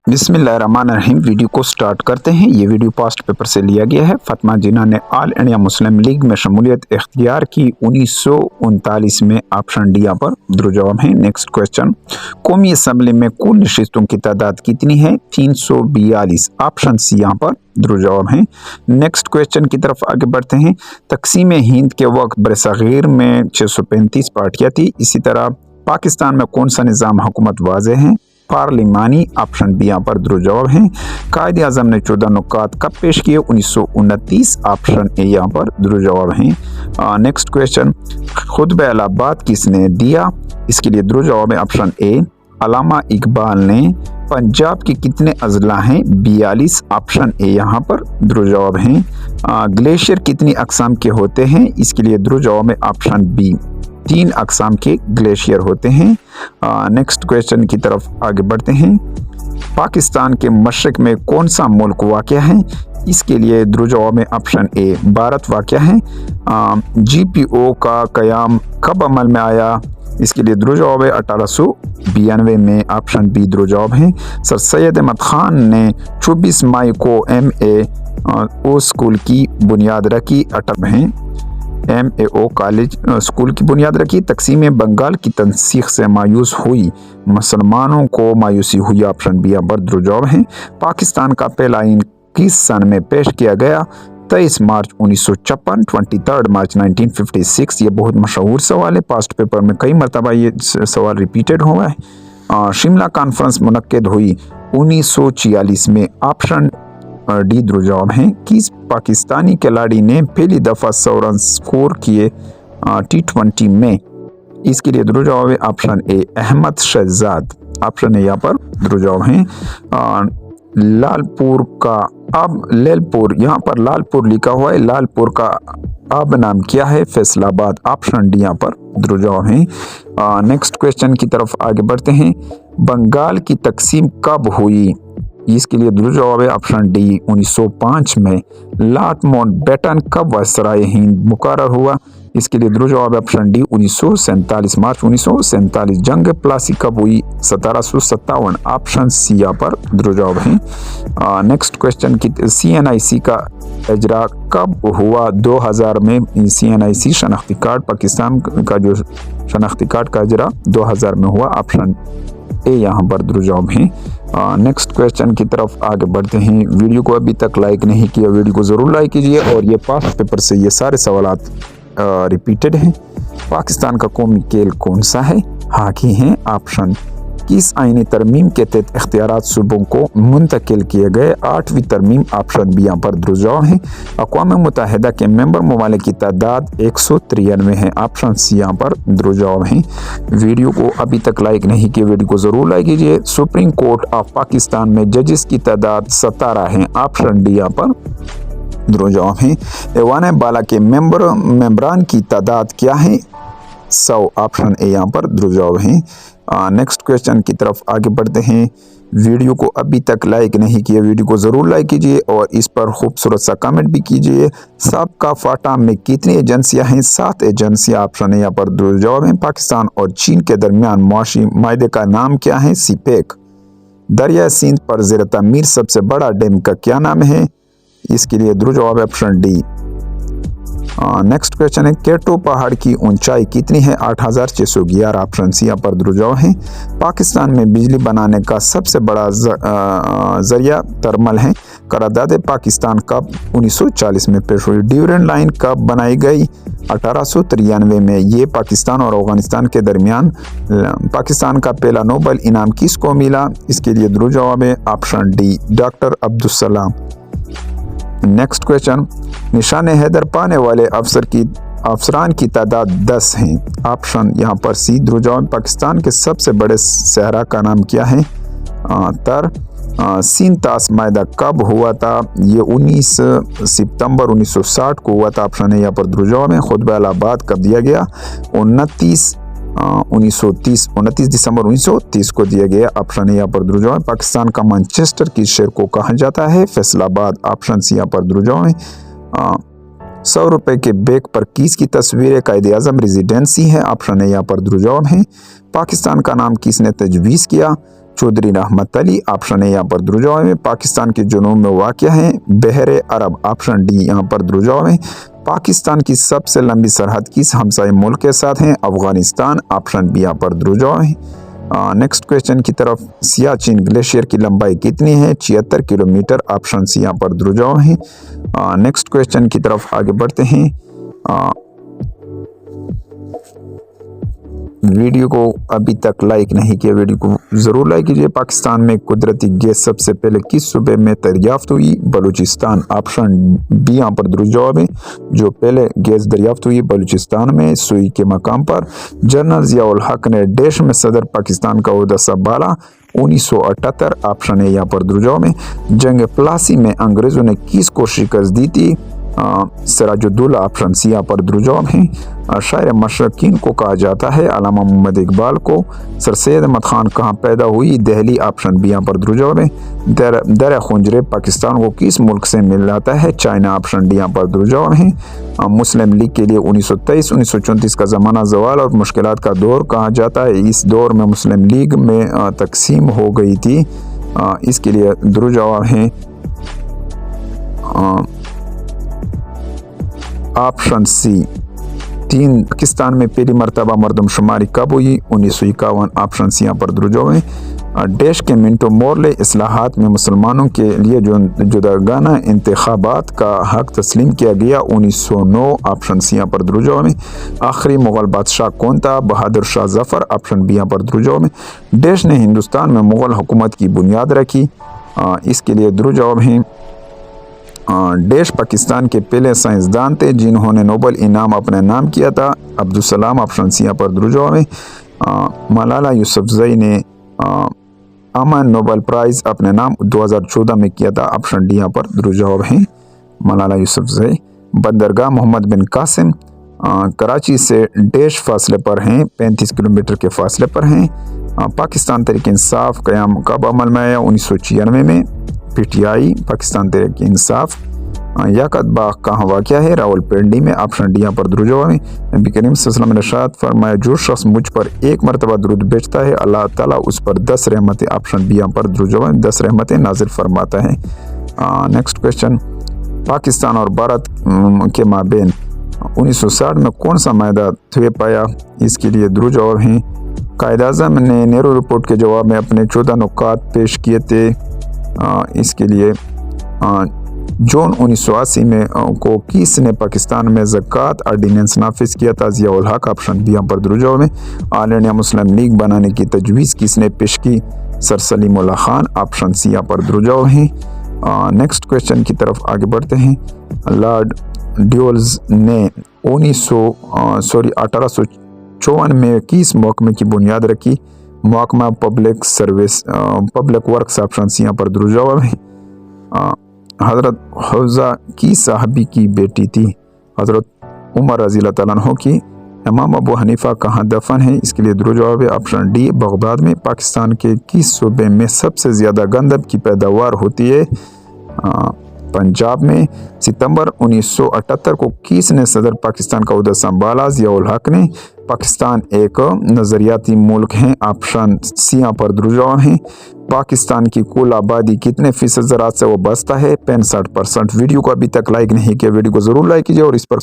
बिस्मिल्लाहिर्रहमानिर्रहीम। वीडियो को स्टार्ट करते हैं। ये वीडियो पास्ट पेपर से लिया गया है। फातिमा जिन्ना ने ऑल इंडिया मुस्लिम लीग में शमूलियत इख्तियार की 1939 में। ऑप्शन डी यहाँ पर दुरुस्त जवाब है। नेक्स्ट क्वेश्चन, कौमी असम्बली में कुल नशिस्तों की तादाद कितनी है? 342। ऑप्शन सी यहाँ पर दुरुस्त जवाब है। नेक्स्ट क्वेश्चन की तरफ आगे बढ़ते हैं। तकसीम हिंद के वक्त बरसगीर में 635 पार्टियाँ थी। इसी तरह पाकिस्तान में कौन सा निज़ाम हुकूमत वाज़ेह है? पार्लिमानी। ऑप्शन बी यहाँ पर दुरुस्त जवाब है। कायदे आज़म ने 14 नुकात कब पेश किए? 1929। ऑप्शन ए यहाँ पर दुरुस्त जवाब है। नेक्स्ट क्वेश्चन, खुतबा इलाहाबाद किसने दिया? इसके लिए दुरुस्त जवाब है ऑप्शन ए, अल्लामा इकबाल ने। पंजाब के कितने अजला हैं? 42। ऑप्शन ए यहाँ पर दुरुस्त जवाब है। ग्लेशियर कितनी अकसाम के होते हैं? इसके लिए दुरुस्त जवाब है ऑप्शन बी, 3 अकसाम के ग्लेशियर होते हैं। नेक्स्ट क्वेश्चन की तरफ आगे बढ़ते हैं। पाकिस्तान के मशरक में कौन सा मुल्क वाक़या है? इसके लिए दुरुस्त जवाब है ऑप्शन ए, भारत वाक़या है। GPO का क़याम कब अमल में आया? इसके लिए दुरुस्त जवाब है 1892 में। ऑप्शन बी दुरुस्त जवाब है। सर सैयद अहमद खान ने 24 मई को MAO स्कूल की बुनियाद रखी। अटल हैं MAO कॉलेज स्कूल की बुनियाद रखी। तकसीम बंगाल की तनसीख से मायूस हुई मुसलमानों को मायूसी हुई। ऑप्शन बी पर दुरुस्त जवाब है। पाकिस्तान का पहला आईन किस सन में पेश किया गया? 23 मार्च 1956, 23 मार्च 1956। ये बहुत मशहूर सवाल है। पास्ट पेपर में कई मरतबा ये सवाल रिपीटेड हुआ है। शिमला कॉन्फ्रेंस मुनक्किद हुई 1946 में। ऑप्शन डी दुरुस्त जवाब है। किस पाकिस्तानी खिलाड़ी ने पहली दफ़ा 100 रन स्कोर किए T20 में? इसके लिए दुरुस्त जवाब है option A, Ahmed Shahzad. Option A यहाँ पर दुरुस्त जवाब है। लालपुर का अब लेलपुर, यहाँ पर लालपुर लिखा हुआ है, लालपुर का अब नाम क्या है? फैसलाबाद। ऑप्शन डी यहाँ पर दुरुस्त जवाब है। नेक्स्ट क्वेश्चन की तरफ आगे बढ़ते हैं। बंगाल की तकसीम कब हुई? इसके लिए दुरुस्त जवाब है ऑप्शन डी, 1905 में। लॉर्ड माउंटबेटन कब वायसराय हिंद मुकर्रर हुआ? इसके लिए दुरुस्त जवाब है ऑप्शन डी, 1947, मार्च 1947। जंग प्लासी कब हुई? 1757। ऑप्शन सी यहाँ पर दुरुस्त जवाब है। नेक्स्ट क्वेश्चन की, CNIC का इजरा कब हुआ? 2000 में। CNIC शनाख्ती कार्ड, पाकिस्तान का जो शनाख्ती कार्ड का इजरा 2000 में हुआ। ऑप्शन ए यहाँ पर दुरुस्त जवाब है। नेक्स्ट क्वेश्चन की तरफ आगे बढ़ते हैं। वीडियो को अभी तक लाइक नहीं किया, वीडियो को ज़रूर लाइक कीजिए। और ये पास्ट पेपर से ये सारे सवालात रिपीटेड हैं। पाकिस्तान का कौमी खेल कौन सा है? हॉकी है। ऑप्शन, किस आईनी तरमीम के तहत इख्तियारात सूबों को मुंतकिल किए गए? 8वीं तरमीम। ऑप्शन बी यहाँ पर दुरुस्त जवाब है। अक़वाम मुत्तहिदा के मेंबर ममालिक की तादाद 193 है। ऑप्शन सी यहाँ पर दुरुस्त जवाब है। वीडियो को अभी तक लाइक नहीं किया, वीडियो को ज़रूर लाइक कीजिए। सुप्रीम कोर्ट ऑफ पाकिस्तान में जजेस की तादाद 17 है। ऑप्शन डी यहाँ पर दुरुस्त जवाब है। ऐवान बाला के मेंबरान की तादाद क्या है? 100। ऑप्शन ए यहाँ पर दुरुस्त जवाब है। नेक्स्ट क्वेश्चन की तरफ आगे बढ़ते हैं। वीडियो को अभी तक लाइक नहीं किया, वीडियो को ज़रूर लाइक कीजिए और इस पर खूबसूरत सा कमेंट भी कीजिए। सबका फाटा में कितनी एजेंसियां हैं? 7 एजेंसियां। ऑप्शन है यहाँ पर दुरुस्त जवाब है। पाकिस्तान और चीन के दरमियान मुआशी माहदे का नाम क्या है? सीपेक। दरिया सिंध पर ज़ेर तामीर सबसे बड़ा डैम का क्या नाम है? इसके लिए दुरुस्त जवाब है ऑप्शन डी। नेक्स्ट क्वेश्चन है, केटो पहाड़ की ऊंचाई कितनी है? 8611। ऑप्शन सी यहाँ पर दुरुस्त जवाब है। पाकिस्तान में बिजली बनाने का सबसे बड़ा जरिया थर्मल है। करारदाद पाकिस्तान कब 1940 में पेश हुई? ड्यूरेंट लाइन कब बनाई गई? 1893 में। ये पाकिस्तान और अफगानिस्तान के दरमियान। पाकिस्तान का पहला नोबल इनाम किसको मिला? इसके लिए दुरुस्त जवाब है option D, doctor Abdul Salam. Next question, निशान हैदर पाने वाले अफसरान की तादाद 10 हैं। ऑप्शन यहाँ पर सी दुरुस्त जवाब। पाकिस्तान के सबसे बड़े सहरा का नाम क्या है? तर। सिंध ताश माहदा कब हुआ था? ये 19 सितंबर 1960 को हुआ था। ऑप्शन है यहाँ पर दुरुस्त जवाब है। खुतबा इलाहाबाद कब दिया गया? 29 दिसंबर 1930 को दिया गया। ऑप्शन है यहाँ पर दुरुस्त जवाब। पाकिस्तान का मैनचेस्टर किस शहर को कहा जाता है? फैसलाबाद। ऑप्शन सी यहाँ पर दुरुस्त जवाब है। 100 रुपए के बैग पर किसकी तस्वीर है? कायदे आज़म रेजिडेंसी है। ऑप्शन है यहाँ पर दुरुस्त जवाब है। पाकिस्तान का नाम किसने तजवीज़ किया? चौधरी रहमत अली, ऑप्शन ए यहाँ पर दुरुजवाब है। पाकिस्तान के जुनूब में वाक़या है बहरे अरब, ऑप्शन डी यहाँ पर दुरुजवाब है। पाकिस्तान की सबसे लंबी सरहद किस हमसाए मुल्क के साथ है? अफगानिस्तान, ऑप्शन बी यहाँ पर दुरुजवाब है। नेक्स्ट क्वेश्चन की तरफ, सियाचिन ग्लेशियर की लंबाई कितनी है? 76 किलोमीटर, ऑप्शन सी यहाँ पर दुरुजवाब है। नेक्स्ट क्वेश्चन की तरफ आगे बढ़ते हैं। वीडियो को अभी तक लाइक नहीं किया, वीडियो को ज़रूर लाइक कीजिए। पाकिस्तान में कुदरती गैस सबसे पहले किस सूबे में दरियाफ्त हुई? बलूचिस्तान, ऑप्शन बी यहाँ पर दुरुस्त जवाब है। जो पहले गैस दरियाफ्त हुई बलूचिस्तान में सुई के मकाम पर। जनरल ज़ियाउल हक ने देश में सदर पाकिस्तान का ओहदा संभाला 1978, ऑप्शन है यहाँ पर दुरुस्त जवाब है। जंग प्लासी में अंग्रेज़ों ने किसको शिकस्त दी थी? सिराजुद्दौला, ऑप्शन सी यहाँ पर दुरुस्त जवाब है। शायर मशरकीन को कहा जाता है? अल्लामा मोहम्मद इकबाल को। सर सैयद अहमद खान कहाँ पैदा हुई? दिल्ली, ऑप्शन बी यहाँ पर दुरुस्त जवाब है। दर खुंजरे पाकिस्तान को किस मुल्क से मिलाता है? चाइना, ऑप्शन डी यहाँ पर दुरुस्त जवाब है। मुस्लिम लीग के लिए 1923-1934 का ज़माना ज़वाल और मुश्किलात का दौर कहा जाता है। इस दौर में मुस्लिम लीग में तकसीम हो गई थी, इसके लिए दुरुस्त जवाब है ऑप्शन सी 3। पाकिस्तान में पहली मरतबा मरदमशुमारी कब हुई? 1951, ऑप्शन सी यहाँ पर दुरुस्त जवाब है। देश के मिंटो मोरले इस्लाहात में मुसलमानों के लिए जो जुदागाना इंतखाबात का हक तस्लीम किया गया 1909, ऑप्शन सी यहाँ पर दुरुस्त जवाब है। आखिरी मुगल बादशाह कौन था? बहादुर शाह जफर, ऑप्शन बी यहाँ पर दुरुस्त जवाब है। देश ने हिंदुस्तान में मुगल हुकूमत की बुनियाद रखी, इसके लिए दुरुस्त जवाब है। देश पाकिस्तान के पहले साइंसदान थे जिन्होंने नोबेल इनाम अपने नाम किया था? अब्दुल सलाम, ऑप्शन सी यहाँ पर दुरुस्त जवाब है। मलाला यूसुफजई ने अमन नोबेल प्राइज़ अपने नाम 2014 में किया था, ऑप्शन डी यहाँ पर दुरुस्त जवाब है मलाला यूसुफजई। बंदरगाह मोहम्मद बिन कासिम कराची से देश फासले पर हैं? 35 किलोमीटर के फासले पर हैं। पाकिस्तान तहरीक इंसाफ क़याम कब अमल में आया? 1996 में। पीटीआई पाकिस्तान तहरीक इंसाफ याकत बाग कहाँ वाक़या है? रावलपिंडी में, ऑप्शन डी यहाँ पर दुरुस्त जवाब है। नबी करीम सल्लल्लाहु अलैहि वसल्लम ने इरशाद फरमाया जो शख्स मुझ पर एक मरतबा दुरूद भेजता है अल्लाह ताला उस पर 10 रहमतें, ऑप्शन बी यहाँ पर दुरुस्त जवाब है, 10 रहमतें नाजिल फरमाता है। नेक्स्ट क्वेश्चन, पाकिस्तान और भारत के माबेन 1960 में कौन सा मायदा तय पाया? इसके लिए दुरुस्त जवाब है। कायद-ए-आज़म ने नेहरू रिपोर्ट के जवाब में अपने 14 नुकात पेश किए थे, इसके लिए जून 1980 में को किसने पाकिस्तान में ज़कात ऑर्डिनेंस नाफिज किया था? ज़ियाउल हक, ऑप्शन बी यहाँ पर दुरुस्त जवाब है। ऑल इंडिया मुस्लिम लीग बनाने की तजवीज़ किसने पेश की? Sir Salimullah Khan, option C यहाँ पर दुरुस्त जवाब है। नेक्स्ट क्वेश्चन की तरफ आगे बढ़ते हैं। लॉर्ड ड्यूल्स ने 1854 में किस महकमे की बुनियाद रखी? महकमा public service public works, option C यहाँ पर दुरुस्त जवाब है। हज़रत हफ्सा की साहबी की बेटी थी? हज़रत उमर रज़ी अल्लाह तआला अन्हु की। इमाम अबू हनीफा कहाँ दफन है? इसके लिए दुरुस्त जवाब है ऑप्शन डी, बगदाद में। पाकिस्तान के किस सूबे में सबसे ज़्यादा गंदम की पैदावार होती है? पंजाब में। सितंबर 1978 को किसने सदर पाकिस्तान का ओहदा संभाला? ज़ियाउल हक ने। पाकिस्तान एक नज़रियाती मुल्क है, ऑप्शन सी यहाँ पर दुरुस्त जवाब है। पाकिस्तान की कुल आबादी कितने फ़ीसद ज़राअत से वो बसता है? 65%। वीडियो को अभी तक लाइक नहीं किया, वीडियो को ज़रूर लाइक कीजिए और इस पर